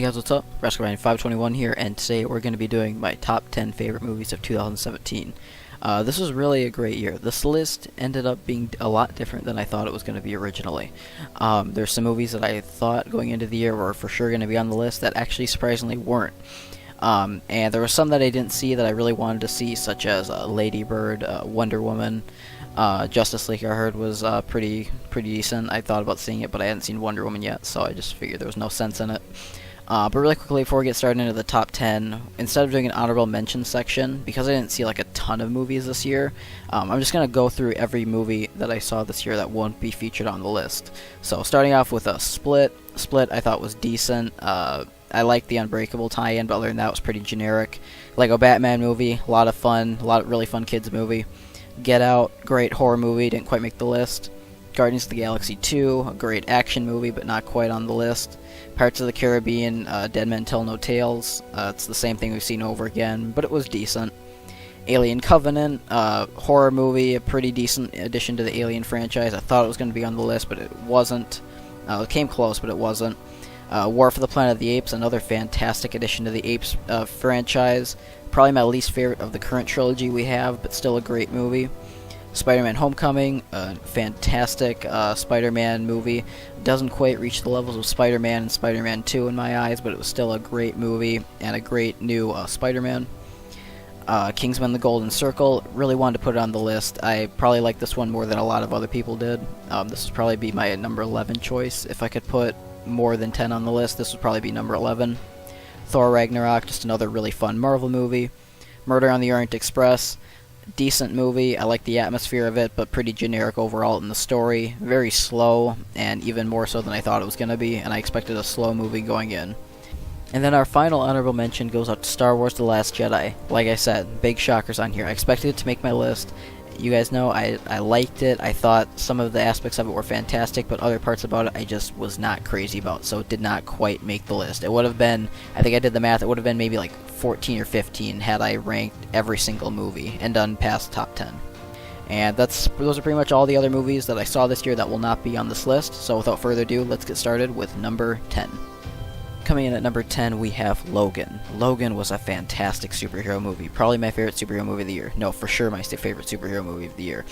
guys, what's up? Rascal521 here, and today we're going to be doing my top 10 favorite movies of 2017. This was really a great year. This list ended up being a lot different than I thought it was going to be originally. There's some movies that I thought going into the year were for sure going to be on the list that actually surprisingly weren't. And there were some that I didn't see that I really wanted to see, such as Lady Bird, Wonder Woman. Justice League I heard was pretty decent. I thought about seeing it, but I hadn't seen Wonder Woman yet, so I just figured there was no sense in it. But really quickly, before we get started into the top 10, instead of doing an honorable mention section, because I didn't see like a ton of movies this year, I'm just going to go through every movie that I saw this year that won't be featured on the list. So starting off with Split. Split I thought was decent. I liked the Unbreakable tie-in, but other than that, it was pretty generic. Lego Batman movie, a lot of fun, a lot of really fun kids movie. Get Out, great horror movie, didn't quite make the list. Guardians of the Galaxy 2, a great action movie, but not quite on the list. Pirates of the Caribbean, Dead Men Tell No Tales, it's the same thing we've seen over again, but it was decent. Alien Covenant, horror movie, a pretty decent addition to the Alien franchise. I thought it was going to be on the list, but it wasn't. It came close, but it wasn't. War for the Planet of the Apes, another fantastic addition to the Apes franchise. Probably my least favorite of the current trilogy we have, but still a great movie. Spider-Man Homecoming, a fantastic Spider-Man movie. Doesn't quite reach the levels of Spider-Man and Spider-Man 2 in my eyes, but it was still a great movie and a great new Spider-Man. Kingsman: The Golden Circle, really wanted to put it on the list. I probably like this one more than a lot of other people did. This would probably be my number 11 choice. If I could put more than 10 on the list, this would probably be number 11. Thor Ragnarok, just another really fun Marvel movie. Murder on the Orient Express, decent movie. I like the atmosphere of it, but pretty generic overall in the story. Very slow, and even more so than I thought it was going to be, and I expected a slow movie going in. And then our final honorable mention goes out to Star Wars The Last Jedi. Like I said, big shockers on here. I expected it to make my list. You guys know I liked it. I thought some of the aspects of it were fantastic, but other parts about it I just was not crazy about, so it did not quite make the list. It would have been, I think I did the math, it would have been maybe like 14 or 15 had I ranked every single movie and done past top 10. And those are pretty much all the other movies that I saw this year that will not be on this list, so without further ado, let's get started with number 10. Coming in at number 10, we have Logan. Logan was a fantastic superhero movie. Probably my favorite superhero movie of the year. No, for sure my favorite superhero movie of the year.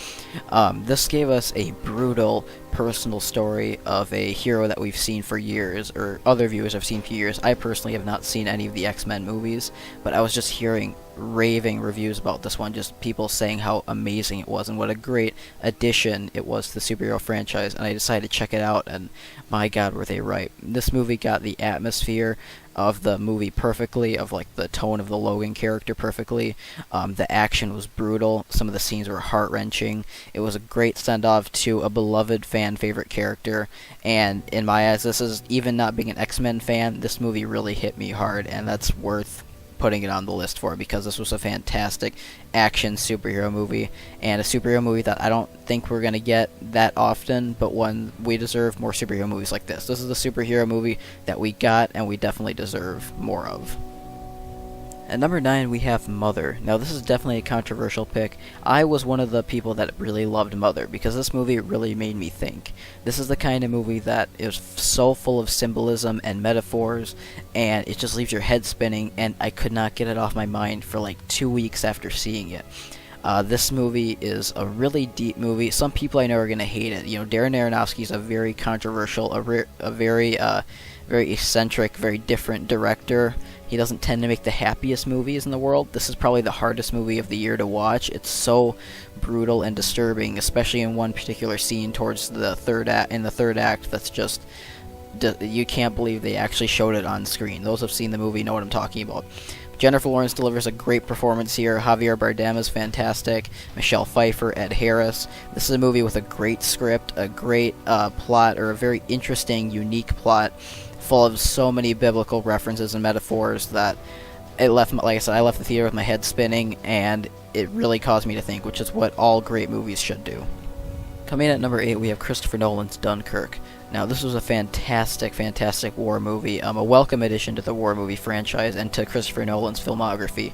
This gave us a brutal, personal story of a hero that we've seen for years, or other viewers have seen for years. I personally have not seen any of the X-Men movies, but I was just hearing raving reviews about this one, just people saying how amazing it was and what a great addition it was to the superhero franchise, and I decided to check it out, and my god were they right. This movie got the atmosphere of the movie perfectly, of like the tone of the Logan character perfectly. The action was brutal, some of the scenes were heart-wrenching. It was a great send-off to a beloved fan favorite character, and in my eyes, this is, even not being an X-Men fan, this movie really hit me hard, and that's worth putting it on the list for, because this was a fantastic action superhero movie, and a superhero movie that I don't think we're going to get that often, but one we deserve more superhero movies like this. This is the superhero movie that we got, and we definitely deserve more of. At number 9, we have Mother. Now, this is definitely a controversial pick. I was one of the people that really loved Mother, because this movie really made me think. This is the kind of movie that is so full of symbolism and metaphors, and it just leaves your head spinning, and I could not get it off my mind for like 2 weeks after seeing it. This movie is a really deep movie. Some people I know are going to hate it. You know, Darren Aronofsky is a very controversial, a very eccentric, very different director. He doesn't tend to make the happiest movies in the world. This is probably the hardest movie of the year to watch. It's so brutal and disturbing, especially in one particular scene towards the third act. That's just, you can't believe they actually showed it on screen. Those who've seen the movie know what I'm talking about. Jennifer Lawrence delivers a great performance here. Javier Bardem is fantastic. Michelle Pfeiffer, Ed Harris. This is a movie with a great script, a great plot, or a very interesting, unique plot, full of so many biblical references and metaphors that it left, like I said, I left the theater with my head spinning, and it really caused me to think, which is what all great movies should do. Coming in at number 8, we have Christopher Nolan's Dunkirk. Now, this was a fantastic, fantastic war movie, a welcome addition to the war movie franchise and to Christopher Nolan's filmography.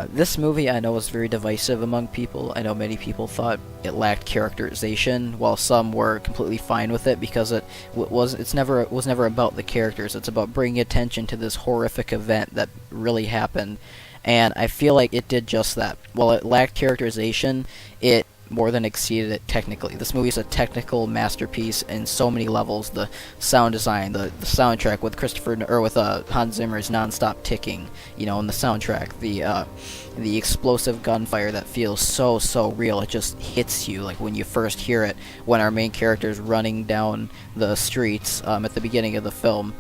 This movie I know was very divisive among people. I know many people thought it lacked characterization, while some were completely fine with it because it was never about the characters. It's about bringing attention to this horrific event that really happened, and I feel like it did just that. While it lacked characterization, it more than exceeded it technically. This movie is a technical masterpiece in so many levels. The sound design, the soundtrack with Hans Zimmer's non-stop ticking, in the soundtrack, the explosive gunfire that feels so real. It just hits you like when you first hear it, when our main character is running down the streets at the beginning of the film.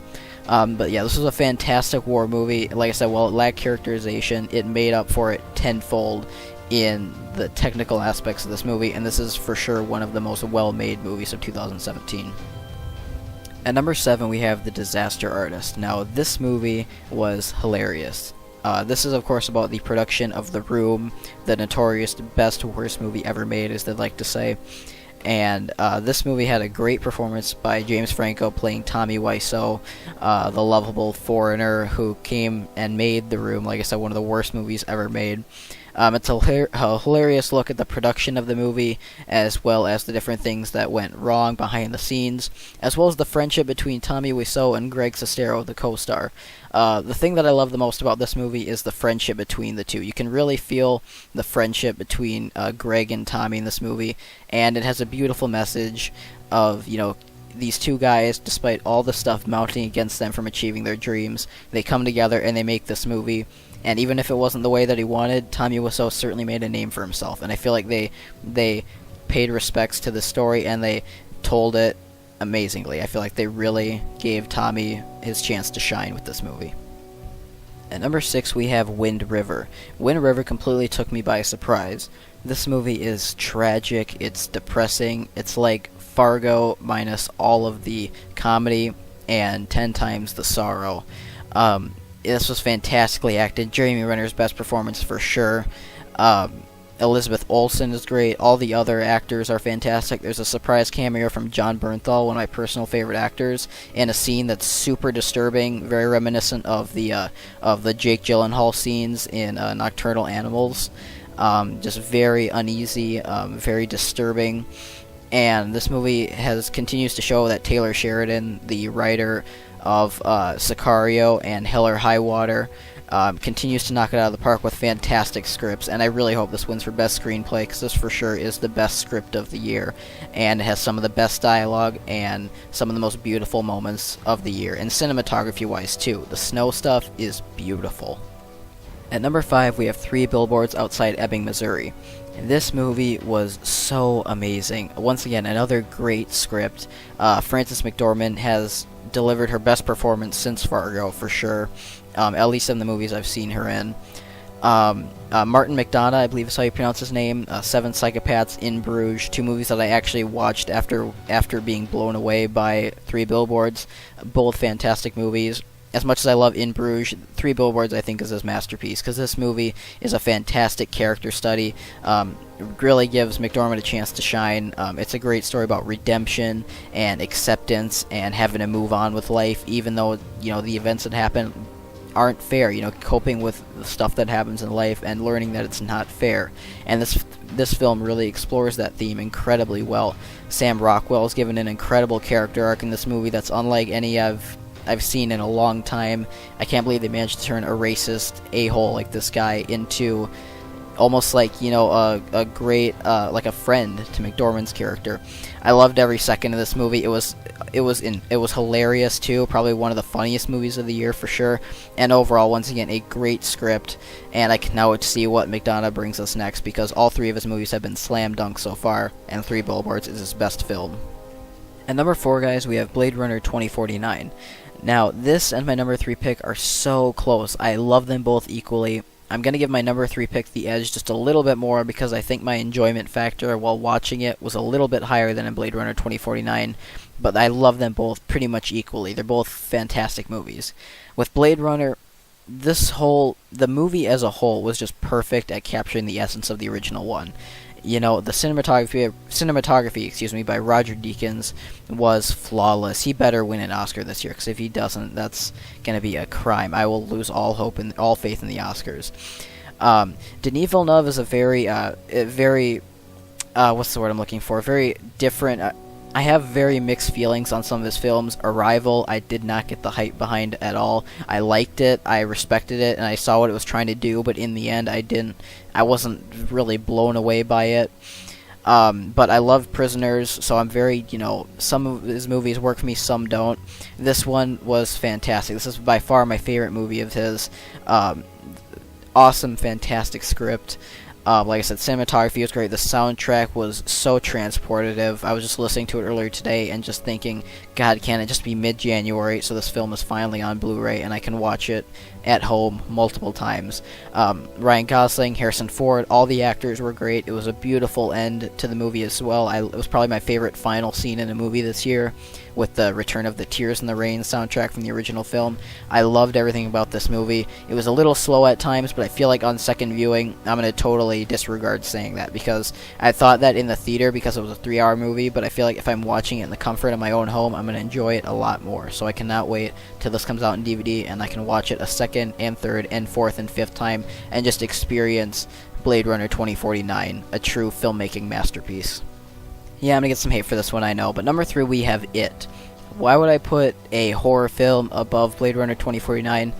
But yeah, this was a fantastic war movie. Like I said, while it lacked characterization, it made up for it tenfold in the technical aspects of this movie, and this is for sure one of the most well-made movies of 2017. At number 7, we have The Disaster Artist. Now, this movie was hilarious. This is, of course, about the production of The Room, the notorious best worst movie ever made, as they'd like to say. And this movie had a great performance by James Franco playing Tommy Wiseau, the lovable foreigner who came and made The Room, like I said, one of the worst movies ever made. It's a hilarious look at the production of the movie, as well as the different things that went wrong behind the scenes, as well as the friendship between Tommy Wiseau and Greg Sestero, the co-star. The thing that I love the most about this movie is the friendship between the two. You can really feel the friendship between Greg and Tommy in this movie, and it has a beautiful message of, these two guys, despite all the stuff mounting against them from achieving their dreams, they come together and they make this movie. And even if it wasn't the way that he wanted, Tommy Wiseau certainly made a name for himself. And I feel like they paid respects to the story and they told it amazingly. I feel like they really gave Tommy his chance to shine with this movie. At number 6, we have Wind River. Wind River completely took me by surprise. This movie is tragic, it's depressing, it's like Fargo minus all of the comedy and 10 times the sorrow. This was fantastically acted. Jeremy Renner's best performance for sure. Elizabeth Olsen is great. All the other actors are fantastic. There's a surprise cameo from Jon Bernthal, one of my personal favorite actors, in a scene that's super disturbing, very reminiscent of the Jake Gyllenhaal scenes in Nocturnal Animals. Just very uneasy, very disturbing. And this movie continues to show that Taylor Sheridan, the writer of Sicario and Hell or High Water, continues to knock it out of the park with fantastic scripts, and I really hope this wins for best screenplay, because this for sure is the best script of the year, and it has some of the best dialogue and some of the most beautiful moments of the year, and cinematography wise too. The snow stuff is beautiful. At number 5, we have 3 Billboards Outside Ebbing, Missouri. This movie was so amazing. Once again, another great script. Frances McDormand has delivered her best performance since Fargo, for sure. At least in the movies I've seen her in. Martin McDonagh, I believe is how you pronounce his name. 7 Psychopaths, In Bruges, 2 movies that I actually watched after being blown away by 3 Billboards. Both fantastic movies. As much as I love In Bruges, 3 Billboards I think is his masterpiece, because this movie is a fantastic character study. Really gives McDormand a chance to shine. It's a great story about redemption and acceptance and having to move on with life, even though the events that happen aren't fair. Coping with the stuff that happens in life and learning that it's not fair. And this film really explores that theme incredibly well. Sam Rockwell is given an incredible character arc in this movie that's unlike any I've seen in a long time. I can't believe they managed to turn a racist a-hole like this guy into almost like a great like a friend to McDormand's character. I loved every second of this movie. It was hilarious too. Probably one of the funniest movies of the year for sure. And overall, once again, a great script. And I can now wait to see what McDonagh brings us next, because all 3 of his movies have been slam dunk so far, and 3 Billboards is his best film. At number 4, guys, we have Blade Runner 2049. Now, this and my number 3 pick are so close. I love them both equally. I'm going to give my number 3 pick the edge just a little bit more, because I think my enjoyment factor while watching it was a little bit higher than in Blade Runner 2049, but I love them both pretty much equally. They're both fantastic movies. With Blade Runner, the movie as a whole was just perfect at capturing the essence of the original one. the cinematography, excuse me, by Roger Deakins was flawless. He better win an Oscar this year, because if he doesn't, that's gonna be a crime. I will lose all hope and all faith in the Oscars. Denis Villeneuve is a very what's the word I'm looking for? Very different. I have very mixed feelings on some of his films. Arrival, I did not get the hype behind at all. I liked it, I respected it, and I saw what it was trying to do, but in the end, I wasn't really blown away by it. But I love Prisoners, so I'm very, some of his movies work for me, some don't. This one was fantastic. This is by far my favorite movie of his. Awesome, fantastic script. Like I said, cinematography was great. The soundtrack was so transportative. I was just listening to it earlier today and just thinking, God, can it just be mid-January so this film is finally on Blu-ray and I can watch it at home multiple times. Ryan Gosling, Harrison Ford, all the actors were great. It was a beautiful end to the movie as well. It was probably my favorite final scene in a movie this year, with the return of the Tears in the Rain soundtrack from the original film. I loved everything about this movie. It was a little slow at times, but I feel like on second viewing, I'm going to totally disregard saying that, because I thought that in the theater because it was a 3-hour movie, but I feel like if I'm watching it in the comfort of my own home, I'm going to enjoy it a lot more. So I cannot wait till this comes out in DVD and I can watch it a second and third and fourth and fifth time and just experience Blade Runner 2049, a true filmmaking masterpiece. Yeah, I'm gonna get some hate for this one, I know, but number 3 we have It. Why would I put a horror film above Blade Runner 2049?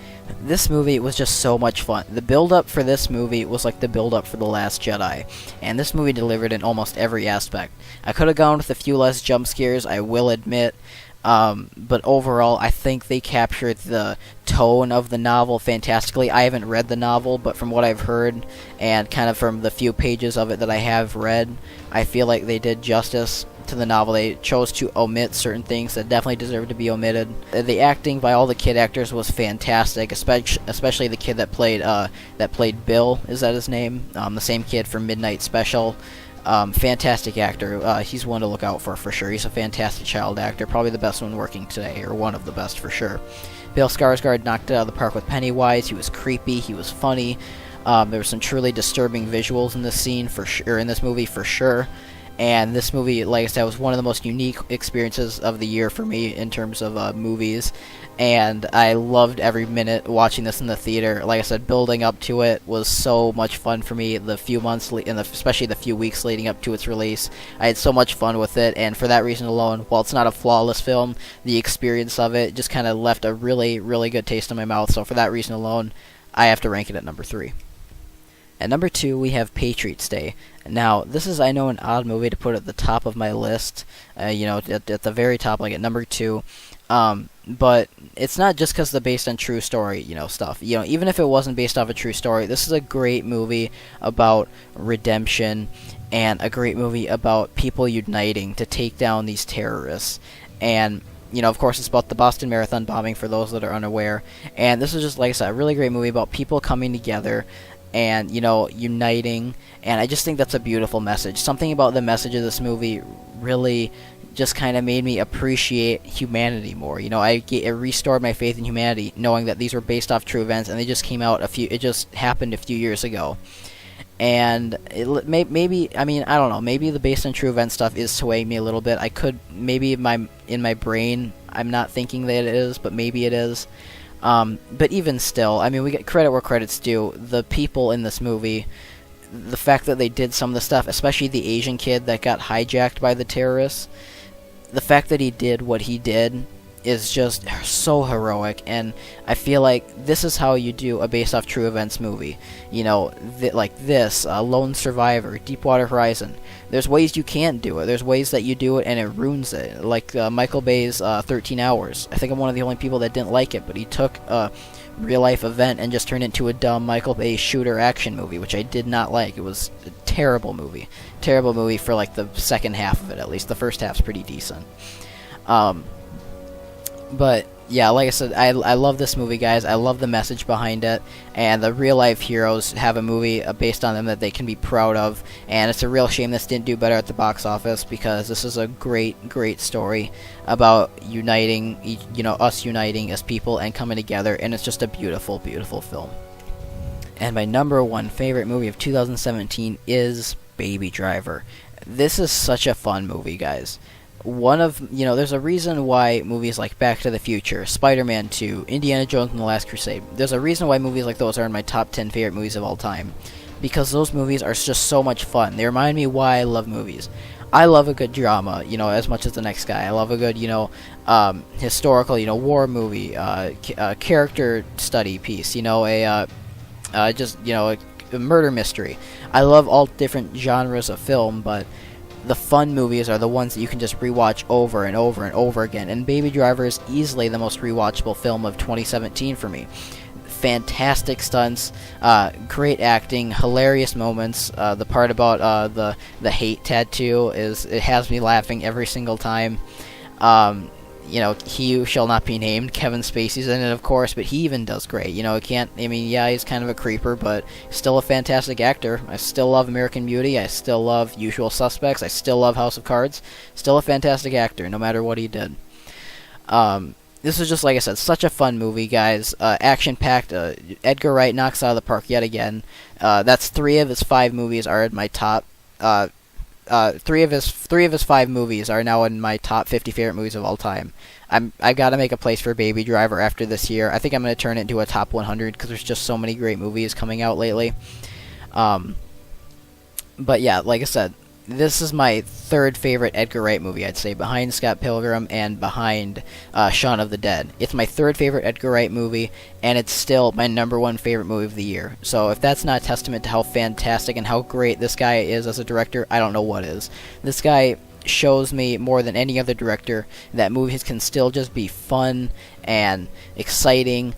This movie was just so much fun. The build-up for this movie was like the build-up for The Last Jedi, and this movie delivered in almost every aspect. I could have gone with a few less jump scares, I will admit, but overall, I think they captured the tone of the novel fantastically. I haven't read the novel, but from what I've heard, and kind of from the few pages of it that I have read, I feel like they did justice to the novel. They chose to omit certain things that definitely deserved to be omitted. The acting by all the kid actors was fantastic, especially the kid that played Bill. Is that his name? The same kid from Midnight Special. Fantastic actor. He's one to look out for sure. He's a fantastic child actor, probably the best one working today, or one of the best for sure. Bill Skarsgård knocked it out of the park with Pennywise. He was creepy. He was funny. There were some truly disturbing visuals in this scene in this movie for sure. And this movie, like I said, was one of the most unique experiences of the year for me in terms of movies. And I loved every minute watching this in the theater. Like I said, building up to it was so much fun for me. The few months, especially the few weeks leading up to its release, I had so much fun with it. And for that reason alone, while it's not a flawless film, the experience of it just kind of left a really, really good taste in my mouth. So for that reason alone, I have to rank it at number 3. At number 2, we have Patriots Day. Now, this is, I know, an odd movie to put at the top of my list, at the very top, like at number 2. But it's not just because they're based on true story, stuff. Even if it wasn't based off a true story, this is a great movie about redemption and a great movie about people uniting to take down these terrorists. And of course, it's about the Boston Marathon bombing for those that are unaware. And this is just, like I said, a really great movie about people coming together and, uniting. And I just think that's a beautiful message. Something about the message of this movie really just kind of made me appreciate humanity more. It restored my faith in humanity, knowing that these were based off true events, and they just came out it just happened a few years ago. And maybe, I don't know, maybe the based on true event stuff is swaying me a little bit. I could, maybe in my brain, I'm not thinking that it is, but maybe it is. But even still, we get credit where credit's due. The people in this movie, the fact that they did some of the stuff, especially the Asian kid that got hijacked by the terrorists, the fact that he did what he did is just so heroic, and I feel like this is how you do a based off true events movie. Like this, Lone Survivor, Deepwater Horizon. There's ways you can't do it. There's ways that you do it and it ruins it. Like Michael Bay's 13 Hours. I think I'm one of the only people that didn't like it, but he took a real-life event and just turned it into a dumb Michael Bay shooter action movie, which I did not like. It was a terrible movie. Terrible movie for like the second half of it, at least. The first half's pretty decent. But yeah, like I said, I love this movie, guys. I love the message behind it, and the real-life heroes have a movie based on them that they can be proud of, and it's a real shame this didn't do better at the box office, because this is a great, great story about uniting, us uniting as people and coming together, and it's just a beautiful, beautiful film. And my number 1 favorite movie of 2017 is Baby Driver. This is such a fun movie, guys. There's a reason why movies like Back to the Future, Spider-Man 2, Indiana Jones and the Last Crusade, there's a reason why movies like those are in my top 10 favorite movies of all time. Because those movies are just so much fun. They remind me why I love movies. I love a good drama, as much as the next guy. I love a good, historical, war movie, character study piece, a murder mystery. I love all different genres of film, but the fun movies are the ones that you can just rewatch over and over and over again. And Baby Driver is easily the most rewatchable film of 2017 for me. Fantastic stunts, great acting, hilarious moments. The part about the hate tattoo it has me laughing every single time. He who shall not be named, Kevin Spacey's in it, of course, but he even does great. He's kind of a creeper, but still a fantastic actor. I still love American Beauty. I still love Usual Suspects. I still love House of Cards. Still a fantastic actor, no matter what he did. This is just, like I said, such a fun movie, guys. Action-packed. Edgar Wright knocks out of the park yet again. That's 3 of his 5 movies are in my top. 3 of his 5 movies are now in my top 50 favorite movies of all time. I got to make a place for Baby Driver after this year. I think I'm going to turn it into a top 100 because there's just so many great movies coming out lately. But yeah, like I said, this is my 3rd favorite Edgar Wright movie, I'd say, behind Scott Pilgrim and behind Shaun of the Dead. It's my 3rd favorite Edgar Wright movie, and it's still my number 1 favorite movie of the year. So if that's not a testament to how fantastic and how great this guy is as a director, I don't know what is. This guy shows me more than any other director that movies can still just be fun and exciting,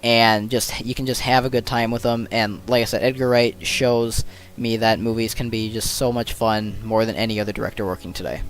and you can just have a good time with them. And like I said, Edgar Wright shows me that movies can be just so much fun, more than any other director working today.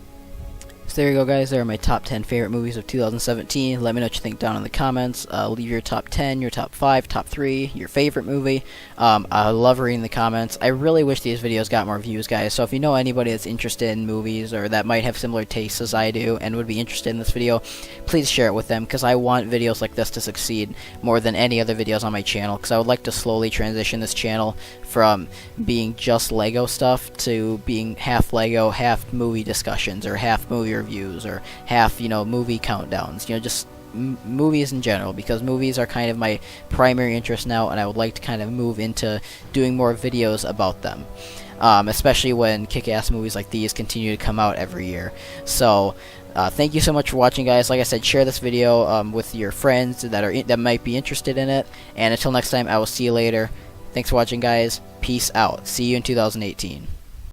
So there you go, guys. There are my top 10 favorite movies of 2017. Let me know what you think down in the comments. Leave your top 10, your top 5, top 3, your favorite movie. I love reading the comments. I really wish these videos got more views, guys. So if you know anybody that's interested in movies or that might have similar tastes as I do and would be interested in this video, please share it with them, because I want videos like this to succeed more than any other videos on my channel, because I would like to slowly transition this channel from being just Lego stuff to being half Lego, half movie discussions, or half movie reviews, or half, movie countdowns, just movies in general, because movies are kind of my primary interest now, and I would like to kind of move into doing more videos about them, especially when kick-ass movies like these continue to come out every year. So thank you so much for watching, guys. Like I said, share this video with your friends that might be interested in it, and until next time, I will see you later. Thanks for watching, guys. Peace out. See you in 2018.